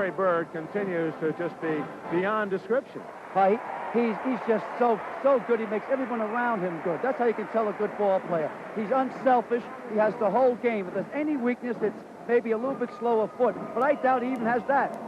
Larry Bird continues to just be beyond description. He's just so good. He makes everyone around him good. That's how you can tell a good ball player. He's unselfish. He has the whole game. If there's any weakness, it's maybe a little bit slower foot. But I doubt he even has that.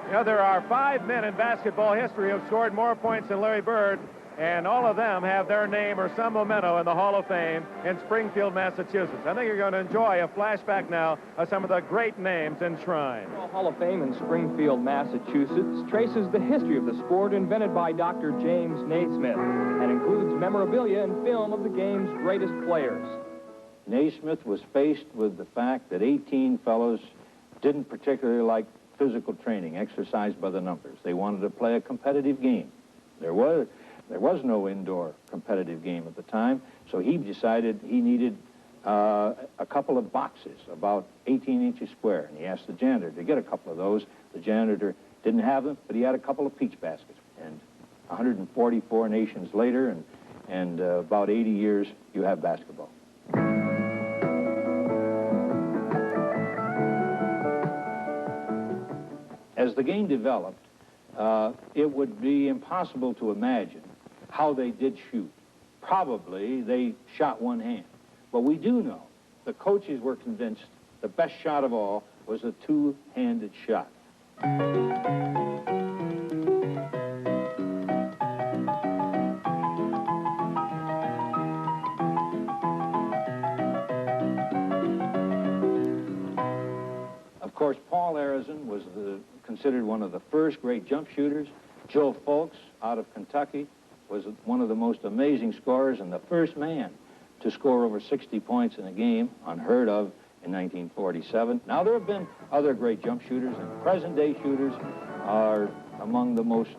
You know, there are 5 men in basketball history who have scored more points than Larry Bird, and all of them have their name or some memento in the Hall of Fame in Springfield, Massachusetts. I think you're going to enjoy a flashback now of some of the great names enshrined. The Hall of Fame in Springfield, Massachusetts traces the history of the sport invented by Dr. James Naismith and includes memorabilia and film of the game's greatest players. Naismith was faced with the fact that 18 fellows didn't particularly like physical training, exercise by the numbers. They wanted to play a competitive game. There was no indoor competitive game at the time, so he decided he needed a couple of boxes about 18 inches square, and he asked the janitor to get a couple of those. The janitor didn't have them, but he had a couple of peach baskets. And 144 nations later, and about 80 years, you have basketball. As the game developed, it would be impossible to imagine how they did shoot. Probably they shot one hand. But we do know the coaches were convinced the best shot of all was a two-handed shot. Of course, Paul Arizin was considered one of the first great jump shooters. Joe Folks out of Kentucky was one of the most amazing scorers and the first man to score over 60 points in a game, unheard of in 1947. Now, there have been other great jump shooters, and present-day shooters are among the most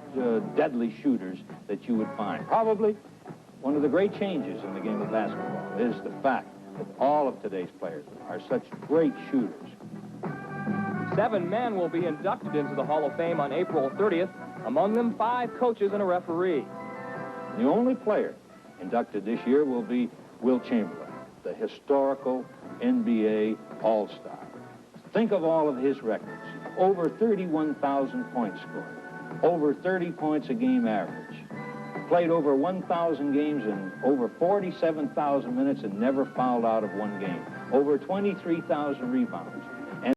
deadly shooters that you would find. Probably one of the great changes in the game of basketball is the fact that all of today's players are such great shooters. 7 men will be inducted into the Hall of Fame on April 30th, among them 5 coaches and a referee. The only player inducted this year will be Will Chamberlain, the historical NBA All-Star. Think of all of his records. Over 31,000 points scored, over 30 points a game average, played over 1,000 games in over 47,000 minutes and never fouled out of one game, over 23,000 rebounds,